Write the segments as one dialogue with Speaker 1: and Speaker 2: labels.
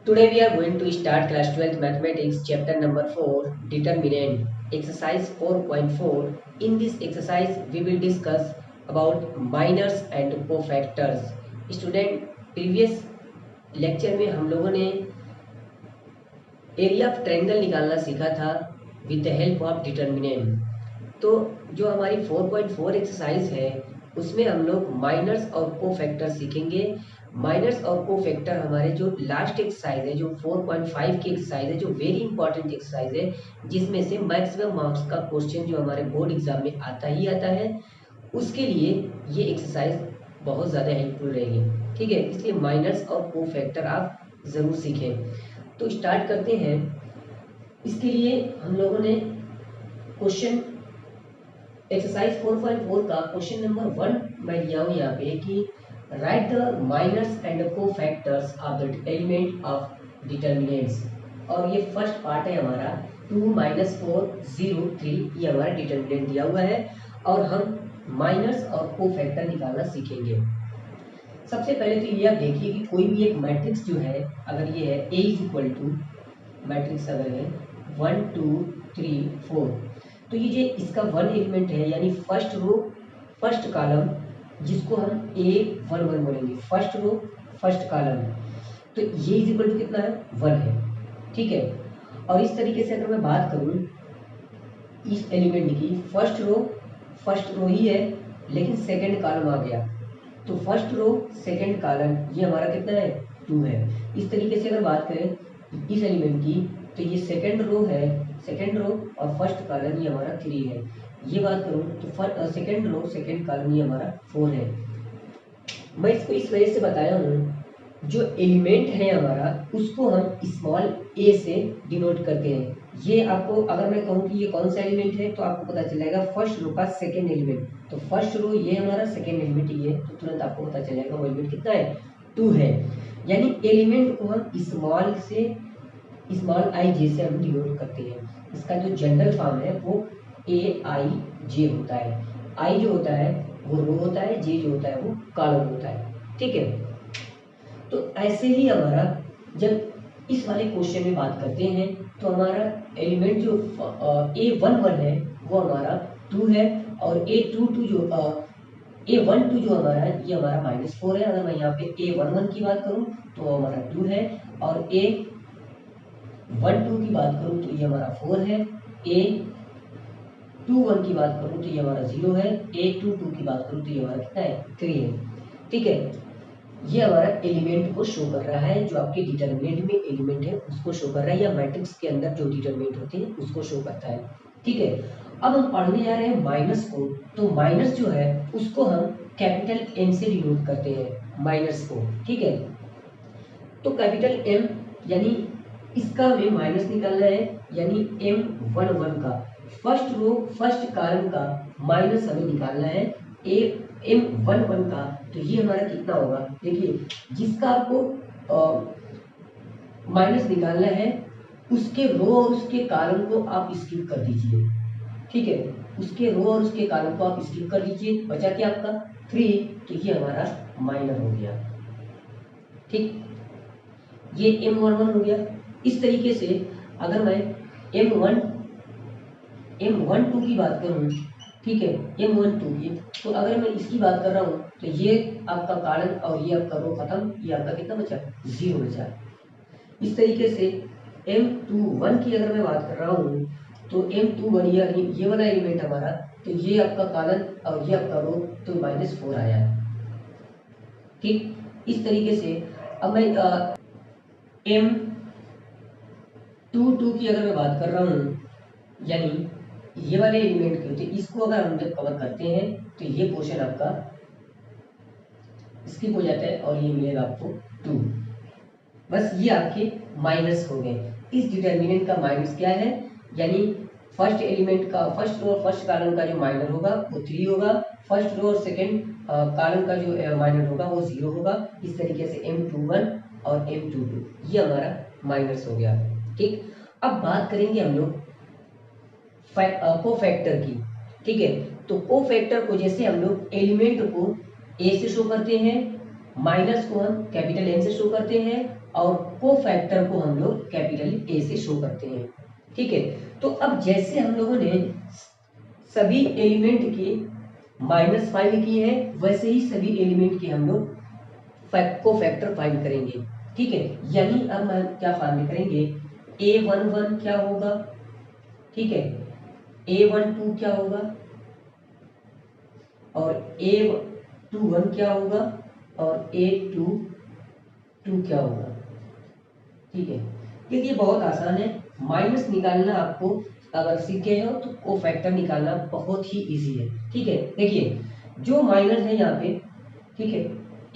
Speaker 1: Today we are going to start class 12th mathematics chapter number 4 determinant exercise 4.4. In this exercise we will discuss about minors and cofactors. Student, previous lecture में हम लोगों ने area of triangle निकालना सीखा था with the help of determinant. तो जो हमारी 4.4 एक्सरसाइज है उसमें हम लोग माइनर्स और कोफैक्टर सीखेंगे। माइनर्स और कोफैक्टर हमारे जो लास्ट एक्सरसाइज है, जो 4.5 की एक्सरसाइज है, जो वेरी इंपॉर्टेंट एक्सरसाइज है, जिसमें से मैक्सिमम मार्क्स का क्वेश्चन जो हमारे बोर्ड एग्जाम में आता ही आता है, उसके लिए ये एक्सरसाइज बहुत ज़्यादा हेल्पफुल रहेगी। ठीक है, इसलिए माइनर्स और कोफैक्टर आप ज़रूर सीखें। तो स्टार्ट करते हैं। इसके लिए हम लोगों ने क्वेश्चन एक्सरसाइज 4.4 का क्वेश्चन नंबर 1 मैं लिया हूँ यहाँ पे कि right the minors and cofactors of the element of determinants. और ये फर्स्ट पार्ट है हमारा 2 - 4 0 3, ये हमारा डिटर्मिनेंट दिया हुआ है और हम माइनर्स और कोफैक्टर निकालना सीखेंगे। सबसे पहले तो ये आप देखिए कि कोई भी एक मैट्रिक्स जो है, अगर ये है A is equal to matrix अगर है 1 2 3 4, तो ये जो इसका 1 एलिमेंट है यानी फर्स्ट रो फर्स्ट कॉलम, जिसको हम A11 बोलेंगे, फर्स्ट रो फर्स्ट कॉलम, तो ये इज इक्वल टू कितना है 1 है। ठीक है, और इस तरीके से अगर मैं बात करूँ इस एलिमेंट की, फर्स्ट रो ही है लेकिन सेकेंड कॉलम आ गया, तो फर्स्ट रो सेकेंड कॉलम ये हमारा कितना है 2 है। इस तरीके से अगर बात करें इस एलिमेंट की, तो ये सेकेंड रो है, सेकेंड रो और फर्स्ट कॉलम ये हमारा 3 है। ये बात करूँ तो सेकेंड रो सेकेंड कॉलम ये हमारा 4 है। मैं इसको इस वजह से बताया हूँ, जो एलिमेंट है हमारा उसको हम स्मॉल ए से डिनोट करते हैं। ये आपको अगर मैं कहूँ कि ये कौन सा एलिमेंट है तो आपको पता चल जाएगा फर्स्ट रो का सेकेंड एलिमेंट। तो फर्स्ट रो ये हमारा, सेकेंड एलिमेंट ये, तो तुरंत आपको पता चल जाएगा वो एलिमेंट कितना है 2 है। यानी एलिमेंट को हम स्मॉल से स्मॉल आई जे से हम डिनोट करते हैं। इसका जो जनरल फॉर्म है वो AIJ होता है। आई जो होता है वो रो होता है, जे जो होता है वो कॉलम होता है। ठीक है, तो ऐसे ही हमारा जब इस वाले क्वेश्चन में बात करते हैं तो हमारा एलिमेंट जो A11 है वो हमारा 2 है, और A12 जो A12 जो हमारा है ये हमारा -4 है। अगर मैं यहाँ पे A11 की बात करूँ तो हमारा 2 है, और A12 की बात करूँ तो ये हमारा 4 है, A21 की बात करूँ तो ये हमारा 0 है, A22 की बात करूँ तो ये हमारा कितना है 3 है। ठीक है, ये हमारा एलिमेंट को शो कर रहा है, जो आपके डिटर्मिनेंट में एलिमेंट है उसको शो कर रहा है, या मैट्रिक्स के अंदर जो डिटर्मिनेंट होते हैं उसको शो करता है। ठीक है, अब हम पढ़ने जा रहे हैं माइनस को। तो माइनस जो है उसको हम कैपिटल M से डिनोट करते हैं माइनस को। ठीक है, तो कैपिटल M यानी इसका हमें माइनस निकालना है, यानी M11 का फर्स्ट रो फर्स्ट कॉलम का माइनस हमें निकालना है M11 का। तो ये हमारा कितना होगा, देखिए जिसका आपको माइनस निकालना है उसके रो और उसके कॉलम को आप स्किप कर दीजिए। ठीक है, उसके रो और उसके कॉलम को आप स्किप कर दीजिए, बचा क्या आपका 3, तो ये हमारा माइनर हो गया। ठीक, ये M11 हो गया। इस तरीके से अगर मैं M12 की बात करूँ, ठीक है, M12 की, तो अगर मैं इसकी बात कर रहा हूँ तो ये आपका कॉलम और ये आपका रो खत्म, ये आपका कितना बचा 0 बचा। इस तरीके से M21 की अगर मैं बात कर रहा हूँ तो M21 ये वाला एलिमेंट हमारा, तो ये आपका कॉलम और ये आपका रो, तो -4 आया। ठीक, इस तरीके से अब मैं M22 की अगर मैं बात कर रहा हूँ, यानी ये वाले एलिमेंट के होते हैं, इसको अगर हम जब कवर करते हैं तो ये पोर्शन आपका स्किप हो जाता है और ये मिलेगा आपको 2। बस ये आपके माइनस हो गए। इस डिटर्मिनेंट का माइनस क्या है, यानी फर्स्ट एलिमेंट का फर्स्ट रो और फर्स्ट कॉलम का जो माइनर होगा वो 3 होगा, फर्स्ट रो और सेकेंड कॉलम का जो माइनर होगा वो 0 होगा। इस तरीके से M21 और M22 ये हमारा माइनस हो गया। ठीक, अब बात करेंगे हम लोग कोफैक्टर की। ठीक है, तो कोफैक्टर को जैसे हम लोग एलिमेंट को ए से शो करते हैं, माइनस को हम कैपिटल एम से शो करते हैं और को फैक्टर को हम लोग कैपिटल ए से शो करते हैं। ठीक है, तो अब जैसे हम लोगों ने सभी एलिमेंट के -5 की है, वैसे ही सभी एलिमेंट के हम लोग को फैक्टर फाइंड करेंगे। ठीक है, यानी अब हम क्या फाइंड करेंगे, A11 क्या होगा, ठीक है, A12 क्या होगा और A21 क्या होगा और A22 क्या होगा। ठीक है, देखिए बहुत आसान है, माइनस निकालना आपको अगर सीखे हो तो को फैक्टर निकालना बहुत ही इजी है। ठीक है, देखिए जो माइनस है यहाँ पे, ठीक है,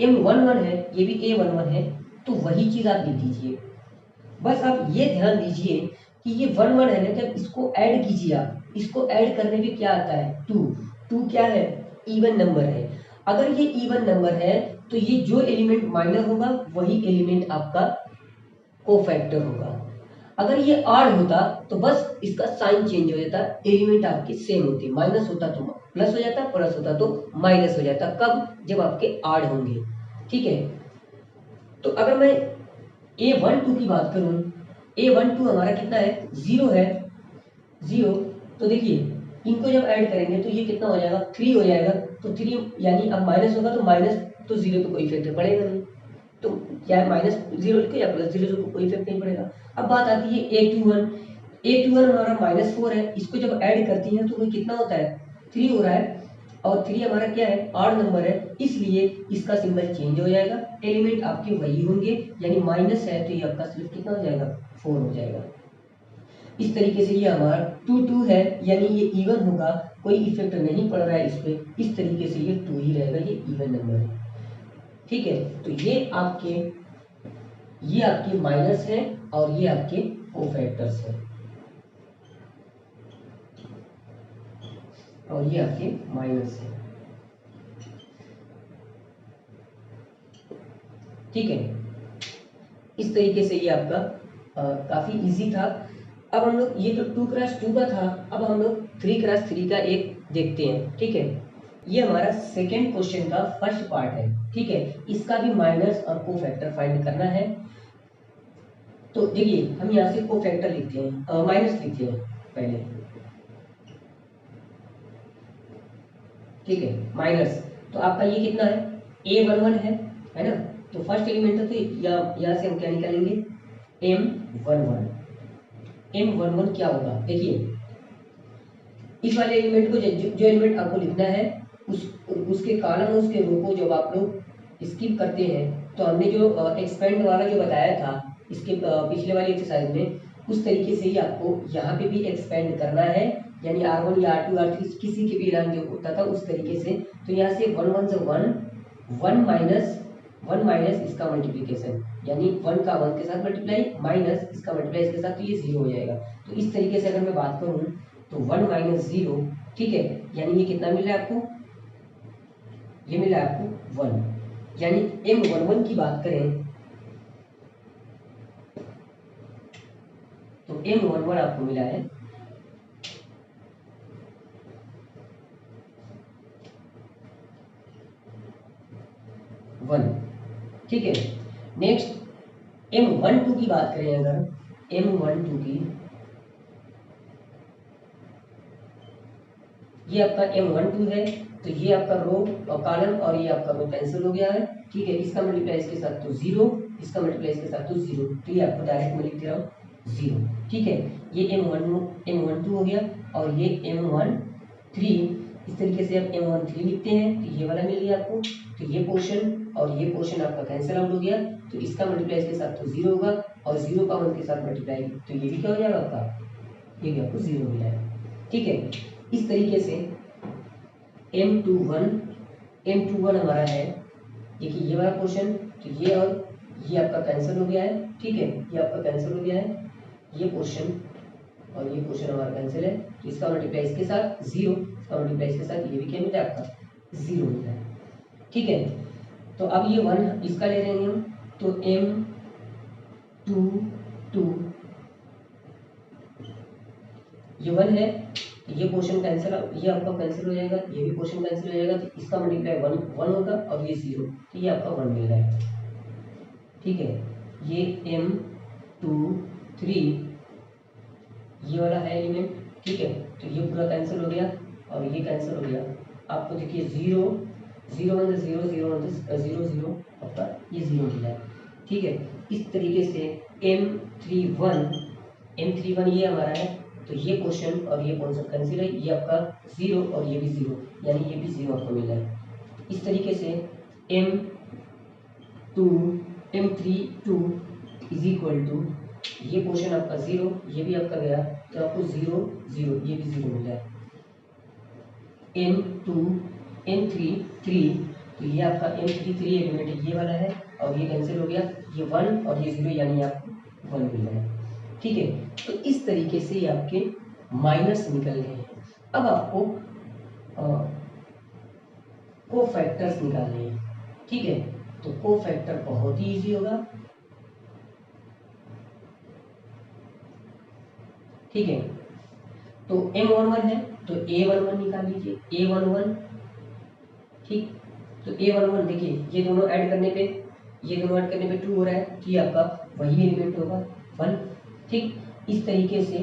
Speaker 1: M11 है, ये भी A11 है, तो वही चीज आप लिख दीजिए। बस आप ये ध्यान दीजिए कि ये 1 है ना, जब इसको ऐड कीजिए आप, इसको ऐड करने पे क्या आता है 2 क्या है, इवन नंबर है। अगर ये इवन नंबर है तो ये जो एलिमेंट माइनर होगा वही एलिमेंट आपका कोफैक्टर होगा। अगर ये ऑड होता तो बस इसका साइन चेंज हो जाता, एलिमेंट आपके सेम होते, माइनस होता तो प्लस हो जाता, प्लस होता तो माइनस हो जाता। कब, जब आपके ऑड होंगे। ठीक है, तो अगर मैं A12 की बात करूं, A12 हमारा कितना है, 0 है, 0। तो देखिए इनको जब ऐड करेंगे तो ये कितना हो जाएगा, 3 हो जाएगा। तो 3 यानी अब माइनस होगा तो माइनस, तो 0 पे कोई इफेक्ट पड़ेगा नहीं, तो क्या -0 लिखो या +0 को कोई इफेक्ट नहीं पड़ेगा। अब बात आती है A21 हमारा -4 है, इसको जब ऐड करती हैं तो वो कितना होता है, 3 हो रहा है, और 3 हमारा क्या है, ऑड नंबर है, इसलिए इसका सिंबल चेंज हो जाएगा, एलिमेंट आपके वही होंगे, यानी माइनस है तो ये आपका सिर्फ कितना हो जाएगा, 4 हो जाएगा। इस तरीके से ये हमारा 2 है, यानी ये इवन होगा, कोई इफेक्ट नहीं पड़ रहा है इस पे, इस तरीके से ये 2 ही रहेगा, ये इवन नंबर है। ठीक है, तो ये आपके माइनस है और ये आपके कोफैक्टर्स है, और ये आपके माइनस है। ठीक है, इस तरीके से ये आपका काफी इजी था। अब हम लोग ये जो 2x2 का था, अब हम लोग 3x3 का एक देखते हैं। ठीक है, ये हमारा सेकेंड क्वेश्चन का फर्स्ट पार्ट है। ठीक है, इसका भी माइनस और कोफैक्टर फाइंड करना है। तो देखिए हम यहाँ से कोफैक्टर लिखते हैं, माइनस लिखते हैं पहले। ठीक है, माइनस, तो आपका ये कितना है, A11 है ना, तो फर्स्ट एलिमेंट है, तो यहाँ से हम क्या निकालेंगे, M11। M11 क्या होगा, देखिए इस वाले एलिमेंट को जो एलिमेंट आपको लिखना है उसके कॉलम उसके रो को जब आप लोग स्किप करते हैं, तो हमने जो एक्सपेंड वाला जो बताया था इसके पिछले वाली एक्सरसाइज में, उस तरीके से ही आपको यहाँ पे भी एक्सपेंड करना है, यानी R1 या R2 R3 किसी के भी रंग जो होता था उस तरीके से। तो यहाँ से 1 1 से 1 माइनस इसका मल्टीप्लीकेशन, यानी 1 का 1 के साथ मल्टीप्लाई, माइनस इसका मल्टीप्लाई इसके साथ, तो ये 0 हो जाएगा। तो इस तरीके से अगर मैं बात करूँ तो 1 - 0, ठीक है, यानी ये कितना मिल रहा है आपको, ये मिला है आपको 1। यानी M11 की बात करें तो M11 आपको मिला है 1। ठीक है, नेक्स्ट M12 की बात करें, अगर M12 की, ये आपका M12 है, तो ये आपका रो और कॉलम और ये आपका रो कैंसिल हो गया है। ठीक है, इसका मल्टीप्लाई इसके साथ तो 0, इसका मल्टीप्लाई इसके साथ तो 0, तो ये आपको डायरेक्ट मैं लिख दे रहा हूँ 0। ठीक है, ये M12 हो गया, और ये M13। इस तरीके से आप M13 लिखते हैं तो ये वाला मिल गया आपको, तो ये पोर्शन और ये पोर्शन आपका कैंसिल आउट हो गया, तो इसका मल्टीप्लाई इसके साथ तो 0 होगा, और 0 का 1 के साथ मल्टीप्लाई तो ये भी क्या हो जाएगा आपका, ये भी आपको 0 मिला है। ठीक है, इस तरीके से M21 हमारा है, देखिए ये वाला पोर्शन, तो ये और ये आपका कैंसिल हो गया है। ठीक है, ये आपका कैंसिल हो गया है, ये पोर्शन और ये पोर्शन हमारा कैंसिल है, तो इसका मल्टीप्लाई इसके साथ 0, इसका मल्टीप्लाई इसके साथ ये भी क्या मिला है आपका 0 मिला है। ठीक है, तो अब ये 1 इसका ले रहे हैं हम, तो M22 ये 1 है, ये पोर्शन कैंसिल, ये आपका कैंसिल हो जाएगा, ये भी पोर्शन कैंसिल हो जाएगा, तो इसका मल्टीप्लाई 1 होगा और ये 0, तो ये आपका 1 मिल रहा है। ठीक है, ये M2 3 ये वाला है एलिमेंट। ठीक है, तो ये पूरा कैंसिल हो गया और ये कैंसिल हो गया। आपको देखिए 0 0 1 0 0 0 0 आपका ये 0 मिला है। ठीक है, इस तरीके से M31 ये हमारा है, तो ये क्वेश्चन और ये कौन सा कैंसिल है, ये आपका 0 और ये भी 0, यानी ये भी 0 आपको मिला है। इस तरीके से M32 इज इक्वल टू, ये पोर्शन आपका 0, ये भी आपका गया, तो आपको 0 0 ये भी 0 मिला है। M3 तो ये आपका M33 एलिमेंट ये वाला है और ये कैंसिल हो गया, ये 1 और ये 0, यानी आपको 1 मिला है। ठीक है, तो इस तरीके से आपके माइनस निकल गए हैं। अब आपको कोफैक्टर्स निकालने हैं। ठीक है, तो कोफैक्टर बहुत ही इजी होगा। ठीक है, तो M11 है तो A11 निकाल लीजिए, A11। ठीक, तो A11 देखिए, ये दोनों ऐड करने पे 2 हो रहा है, तो ये आपका वही एलिमेंट होगा 1। ठीक, इस तरीके से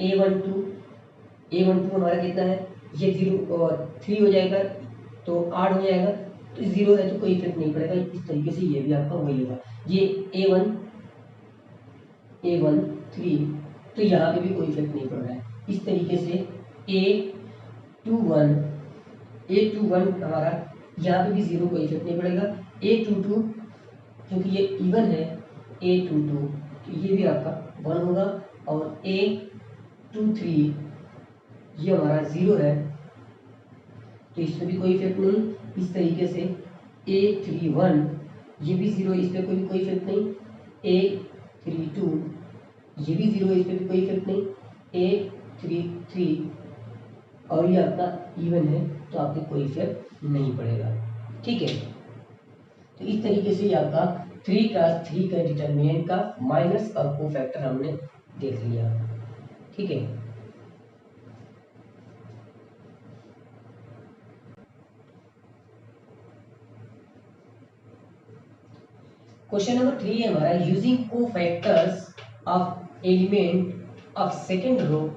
Speaker 1: A12 हमारा कितना है, ये 0 और 3 हो जाएगा, तो 8 हो जाएगा, तो 0 है तो कोई इफेक्ट नहीं पड़ेगा। इस तरीके से ये भी आपका वही होगा। ये A13, तो यहाँ पे भी कोई इफेक्ट नहीं पड़ रहा है। इस तरीके से A21 हमारा यहाँ पे भी 0 कोई इफेक्ट नहीं पड़ेगा। A22 क्योंकि ये इवन है, A22 तो ये भी आपका 1 होगा, और A23 ये हमारा 0 है, तो इसमें भी कोई इफेक्ट नहीं। इस तरीके से A31 ये भी 0, इस पर कोई इफेक्ट नहीं। A32 ये भी 0, इस पर भी कोई इफेक्ट नहीं। A33 और ये आपका इवन है, तो आपको कोई इफेक्ट नहीं पड़ेगा। ठीक है, तो इस तरीके से आपका 3 × 3 का डिटरमिनेंट का माइनस और कोफैक्टर हमने देख लिया। ठीक है, क्वेश्चन नंबर 3 है हमारा, using cofactors of element of second row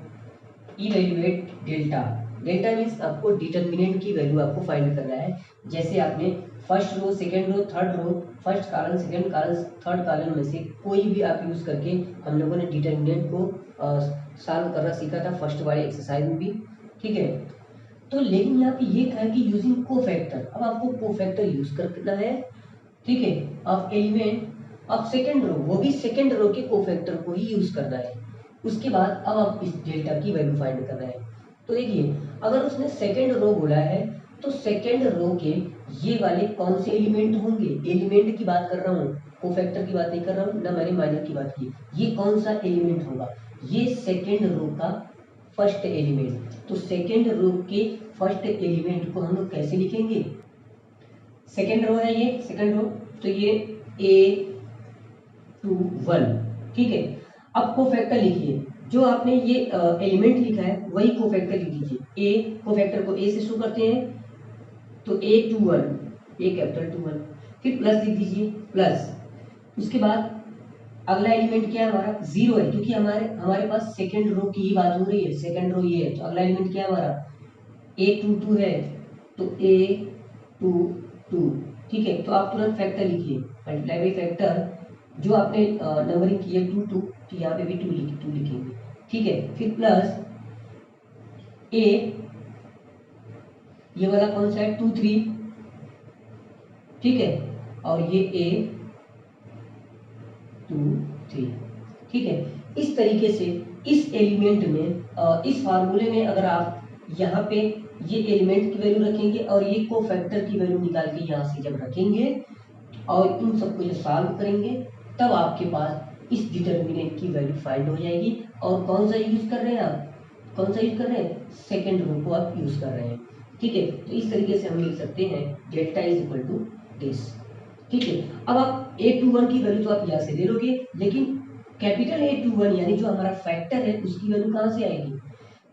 Speaker 1: evaluate delta. Delta means आपको डिटरमिनेंट की वैल्यू आपको फाइंड करना है। जैसे आपने first row, second row, third row, first column, second column, third column में से कोई भी आप यूज करके हम लोगों ने डिटरमिनेंट को सॉल्व करना सीखा था फर्स्ट वाले एक्सरसाइज में भी। ठीक है, तो लेकिन यहाँ पे ये कहा कि यूजिंग कोफैक्टर, अब आपको कोफैक्टर यूज करना है। ठीक है, of element of second row, वो भी सेकेंड रो के कोफैक्टर को ही यूज करना है। उसके बाद अब आप इस डेल्टा की वैल्यू फाइंड करना है। तो देखिए, अगर उसने सेकेंड रो बोला है, तो सेकेंड रो के ये वाले कौन से एलिमेंट होंगे, एलिमेंट की बात कर रहा हूँ, कोफैक्टर की बात नहीं कर रहा हूँ ना, मैंने माइनर की बात की। ये कौन सा एलिमेंट होगा, ये सेकेंड रो का फर्स्ट एलिमेंट। तो सेकेंड रो के फर्स्ट एलिमेंट को हम लोग कैसे लिखेंगे, सेकेंड रो है ये सेकेंड रो, तो ये A21। ठीक है, अब कोफैक्टर लिखिए, जो आपने ये एलिमेंट लिखा है वही कोफैक्टर लिख लीजिए। ए कोफैक्टर को ए से शुरू करते हैं, तो A21, ए कैपिटल 21, फिर प्लस लिख दीजिए प्लस। उसके बाद अगला एलिमेंट क्या है हमारा, 0 है, क्योंकि हमारे पास सेकेंड रो की ही बात हो रही है, सेकेंड रो ये है, तो अगला एलिमेंट क्या है हमारा, A22 है, तो A22। ठीक है, तो आप तुरंत फैक्टर लिखिए, मल्टीप्लाई बाई फैक्टर, जो आपने नंबरिंग की है 2 2, तो यहाँ पे भी 2 लिखेंगे। ठीक है, फिर प्लस A, ये वाला कौन सा है 2 3। ठीक है, और ये A2 3। ठीक है, इस तरीके से इस एलिमेंट में इस फार्मूले में अगर आप यहाँ पे ये एलिमेंट की वैल्यू रखेंगे और ये कोफैक्टर की वैल्यू निकाल के यहाँ से जब रखेंगे और इन सबको जब सॉल्व करेंगे, तब आपके पास इस डिटरमिनेंट की वैल्यू फाइंड हो जाएगी। और कौन सा यूज कर रहे हैं आप, कौन सा यूज कर रहे हैं, सेकेंड रो को आप यूज कर रहे हैं। ठीक है, तो इस तरीके से हम लिख सकते हैं delta is equal to this. ठीक है, अब आप A21 की वैल्यू तो आप यहाँ से ले लोगे, लेकिन कैपिटल A21 यानी जो हमारा फैक्टर है उसकी वैल्यू कहाँ से आएगी,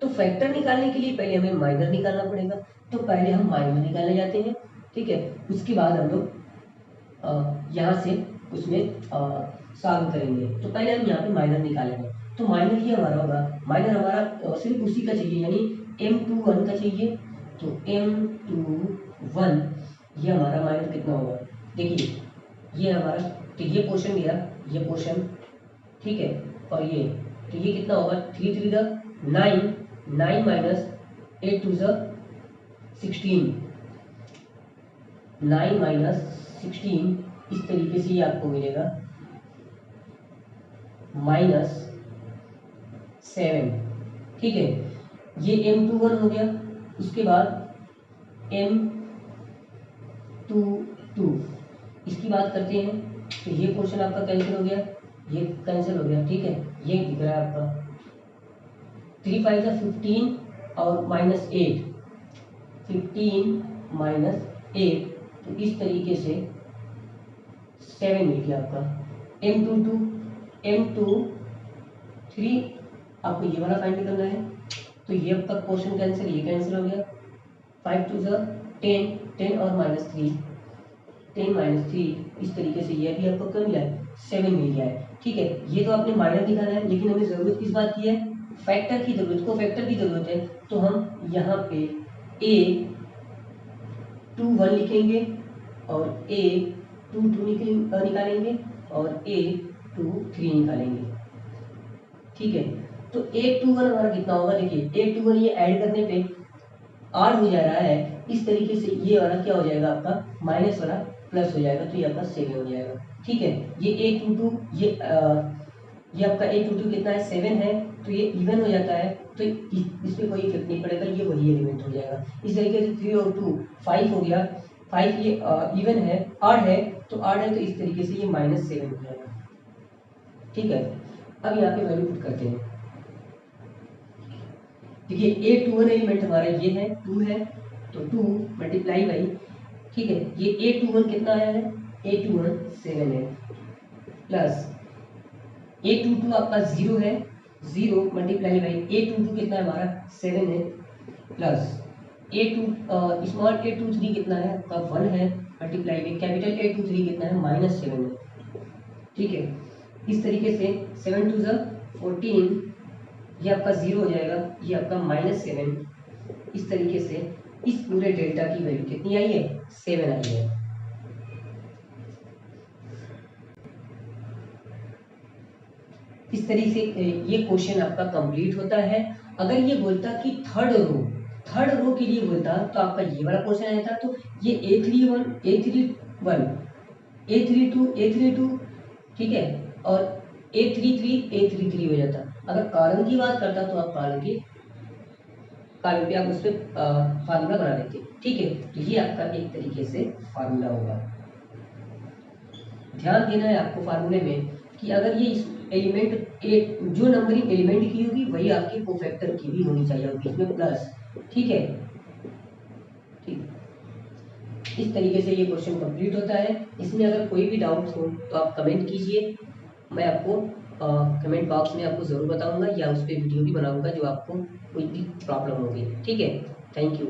Speaker 1: तो फैक्टर निकालने के लिए पहले हमें माइनर निकालना पड़ेगा, तो पहले हम माइनर निकालने जाते हैं, ठीक है। उसके बाद हम लोग यहाँ से उसमें सॉल्व करेंगे। तो पहले हम यहाँ पे माइनर निकालेंगे, तो माइनर ये हमारा होगा, माइनर हमारा सिर्फ उसी का चाहिए, यानी M21 का चाहिए। तो M21 ये हमारा माइनर कितना होगा, देखिए ये हमारा, तो ये पोर्शन गया, ये पोर्शन, ठीक है, और ये, तो ये कितना होगा, 3 3 9, 9 माइनस 8 2 16, 9 माइनस 16, इस तरीके से ये आपको मिलेगा -7, ठीक है। ये M21 हो गया। उसके बाद M22 इसकी बात करते हैं, तो ये पोर्शन आपका कैंसिल हो गया, ये कैंसिल हो गया, ठीक है। ये दिख रहा है आपका 3 5 15 और -8, 15 -8, तो इस तरीके से 7 मिल गया आपका। M23 आपको ये वाला फाइंड करना है, तो ये आपका पोर्शन कैंसिल, ये कैंसिल हो गया, 5 2 10, 10 और -3, 10 -3, इस तरीके से ये भी आपको क्या मिला है, 7 मिल गया है, ठीक है। ये तो आपने माइनर दिखाना है, लेकिन हमें ज़रूरत किस बात की है, फैक्टर की ज़रूरत, को फैक्टर की ज़रूरत है। तो हम यहाँ पे A21 लिखेंगे और A22 निकालेंगे और A23 निकालेंगे, ठीक है। तो A21 हमारा कितना होगा, देखिए A21 ये ऐड करने पे 8 हो जा रहा है, इस तरीके से ये वाला क्या हो जाएगा आपका, माइनस वाला प्लस हो जाएगा, तो ये आपका 7 हो जाएगा, ठीक है। ये A22 ये आपका A22 कितना है, 7 है, तो ये इवन हो जाता है, तो इसमें कोई इफेक्ट नहीं पड़ेगा, ये वही एलिमेंट हो जाएगा। इस तरीके से 3 और 2 5 हो गया, 5 ये इवन है, ऑड है, तो ऑड है, तो इस तरीके से ये -7 हो जाएगा, ठीक है। अब यहाँ पे वैल्यू पुट करते हैं, देखिए A21 एलिमेंट हमारा ये है, 2 है, तो 2 मल्टीप्लाई बाई, ठीक है, ये A21 कितना आया है, A21 7 है, प्लस A22 आपका 0 है, 0 मल्टीप्लाई बाई A22 कितना है हमारा 7 है, प्लस स्मॉल A23 कितना है आपका 1 है, मल्टीप्लाई बाई कैपिटल A23 कितना है -7 है, ठीक है। इस तरीके से 7 2 14, ये आपका 0 हो जाएगा, ये आपका -7, इस तरीके से इस पूरे डेल्टा की वैल्यू कितनी आई है, 7 आई है। इस तरीके से ये क्वेश्चन आपका कंप्लीट होता है। अगर ये बोलता कि थर्ड रो के लिए बोलता, तो आपका ये वाला क्वेश्चन आया था, तो ये A31 A31 A32 A32, ठीक है, और A33 हो जाता। अगर कॉलम की बात करता तो आप कॉलम पे आप उस पर फार्मूला बना लेते, ठीक है। तो ये आपका एक तरीके से फार्मूला होगा। ध्यान देना है आपको फार्मूले में कि अगर ये एलिमेंट जो नंबरिंग एलिमेंट की होगी वही आपके कोफैक्टर की भी होनी चाहिए, बीच में प्लस, ठीक है, ठीक। इस तरीके से ये क्वेश्चन कंप्लीट होता है। इसमें अगर कोई भी डाउट हो तो आप कमेंट कीजिए, मैं आपको कमेंट बॉक्स में आपको ज़रूर बताऊंगा, या उस पर वीडियो भी बनाऊंगा जो आपको कोई भी प्रॉब्लम होगी, ठीक है। Thank you.